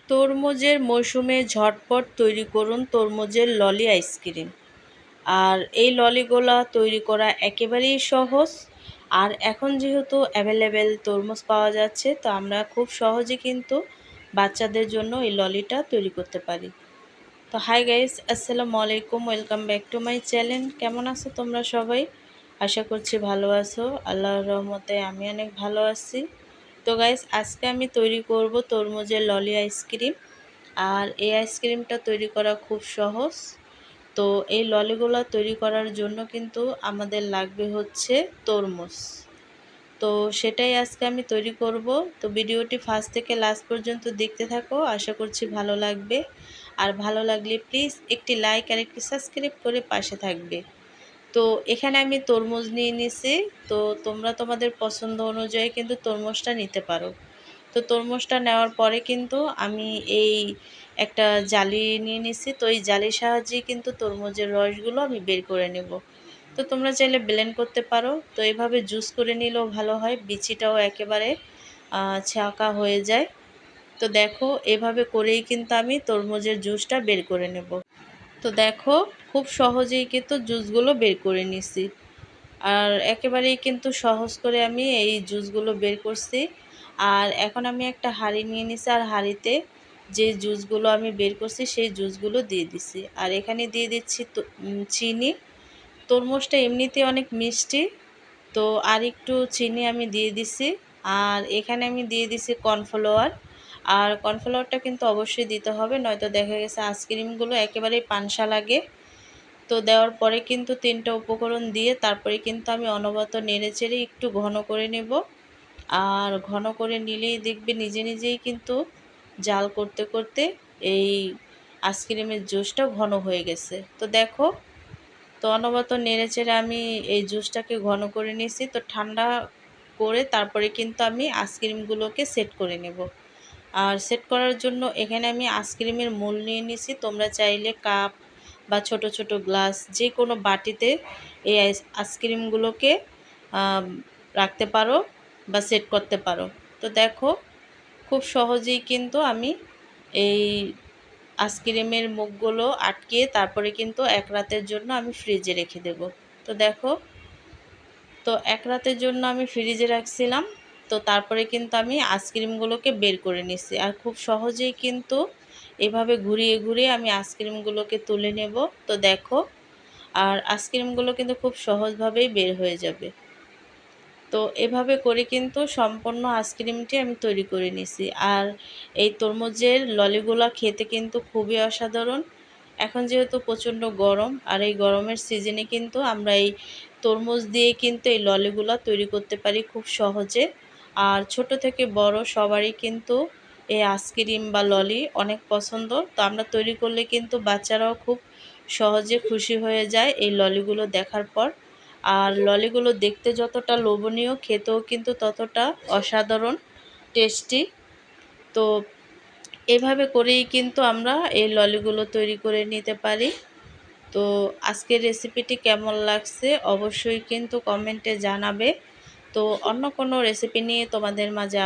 তরমুজের মৌসুমে ঝটপট তৈরি করুন তরমুজের ললি আইসক্রিম। আর এই ললিগুলা তৈরি করা একেবারেই সহজ। আর এখন যেহেতু অ্যাভেলেবেল তরমুজ পাওয়া যাচ্ছে, তো আমরা খুব সহজে কিন্তু বাচ্চাদের জন্য এই ললিটা তৈরি করতে পারি। তো হাই গাইস, আসসালামু আলাইকুম, welcome back to my channel. কেমন আছো তোমরা সবাই? আশা করছি ভালো আছো। আল্লাহর রহমতে আমি অনেক ভালো আছি। তো গাইস, আজকে আমি তৈরি করব তরমুজের ললি আইসক্রিম। আর এই আইসক্রিমটা তৈরি করা খুব সহজ। তো এই ললিগুলো তৈরি করার জন্য কিন্তু আমাদের লাগবে হচ্ছে তরমুজ। তো সেটাই আজকে আমি তৈরি করব। তো ভিডিওটি ফার্স্ট থেকে লাস্ট পর্যন্ত দেখতে থাকো, আশা করছি ভালো লাগবে। আর ভালো লাগলে প্লিজ একটি লাইক আর একটি সাবস্ক্রাইব করে পাশে থাকবে। তো এখানে আমি তরমুজ নিয়ে নিছি। তো তোমরা তোমাদের পছন্দ অনুযায়ী কিন্তু তরমুজটা নিতে পারো। তো তরমুজটা নেওয়ার পরে কিন্তু আমি এই একটা জালি নিয়ে নিছি। তো এই জালির সাহায্যে কিন্তু তরমুজের রসগুলো আমি বের করে নেব। তো তোমরা চাইলে ব্লেন্ড করতে পারো। তো এভাবে জুস করে নিলেও ভালো হয়, বিচিটাও একেবারে ছাঁকা হয়ে যায়। তো দেখো, এভাবে করেই কিন্তু আমি তরমুজের জুসটা বের করে নেব। তো দেখো, খুব সহজেই কিন্তু জুসগুলো বের করে নিছি। আর একেবারেই কিন্তু সহজ করে আমি এই জুসগুলো বের করছি। আর এখন আমি একটা হাঁড়ি নিয়ে নিছি, আর হাঁড়িতে যে জুসগুলো আমি বের করছি সেই জুসগুলো দিয়ে দিছি। আর এখানে দিয়ে দিচ্ছি চিনি। তরমুজটা এমনিতে অনেক মিষ্টি, তো আর একটু চিনি আমি দিয়ে দিছি। আর এখানে আমি দিয়ে দিছি কর্নফ্লাওয়ার। আর কর্নফ্লাওয়ারটা কিন্তু অবশ্যই দিতে হবে, নয়তো দেখা গেছে আইসক্রিমগুলো একেবারেই পানসা লাগে। তো দেওয়ার পরে কিন্তু তিনটা উপকরণ দিয়ে তারপরে কিন্তু আমি অনবরত নেড়েচেড়ে একটু ঘন করে নেব। আর ঘন করে নিলেই দেখবে নিজে নিজেই কিন্তু জাল করতে করতে এই আইসক্রিমের জুসটা ঘন হয়ে গেছে। তো দেখো, তো অনবরত নেড়েচেড়ে আমি এই জুসটাকে ঘন করে নিয়েছি। তো ঠান্ডা করে তারপরে কিন্তু আমি আইসক্রিমগুলোকে সেট করে নেব। আর সেট করার জন্য এখানে আমি আইসক্রিমের মোল নিয়ে নিয়েছি। তোমরা চাইলে কাপ বা ছোট ছোট গ্লাস যে কোনো বাটিতে এই আইসক্রিমগুলোকে রাখতে পারো বা সেট করতে পারো। তো দেখো, খুব সহজেই কিন্তু আমি এই আইসক্রিমের মুখগুলো আটকিয়ে তারপরে কিন্তু এক রাতের জন্য আমি ফ্রিজে রেখে দেব। তো দেখো, তো এক রাতের জন্য আমি ফ্রিজে রাখছিলাম। তো তারপরে কিন্তু আমি আইসক্রিমগুলোকে বের করে নিছি। আর খুব সহজেই কিন্তু এভাবে ঘুরিয়ে ঘুরিয়ে আমি আইসক্রিমগুলোকে তুলে নেব। তো দেখো, আর আইসক্রিমগুলো কিন্তু খুব সহজভাবেই বের হয়ে যাবে। তো এভাবে করে কিন্তু সম্পূর্ণ আইসক্রিমটি আমি তৈরি করে নিছি। আর এই তরমুজের ললিগুলা খেতে কিন্তু খুবই অসাধারণ। এখন যেহেতু প্রচণ্ড গরম, আর এই গরমের সিজনে কিন্তু আমরা এই তরমুজ দিয়ে কিন্তু এই ললিগুলা তৈরি করতে পারি খুব সহজে। আর ছোট থেকে বড় সবারই কিন্তু এই আইসক্রিম বা ললি অনেক পছন্দ। তো আমরা তৈরি করলে কিন্তু বাচ্চারাও খুব সহজে খুশি হয়ে যায় এই ললিগুলো দেখার পর। আর ললিগুলো দেখতে যতটা লোভনীয়, খেতেও কিন্তু ততটা অসাধারণ টেস্টি। তো এভাবে করেই কিন্তু আমরা এই ললিগুলো তৈরি করে নিতে পারি। তো আজকের রেসিপিটি কেমন লাগছে অবশ্যই কিন্তু কমেন্টে জানাবে। তো অন্য কোনো রেসিপি নিয়ে তোমাদের মাঝে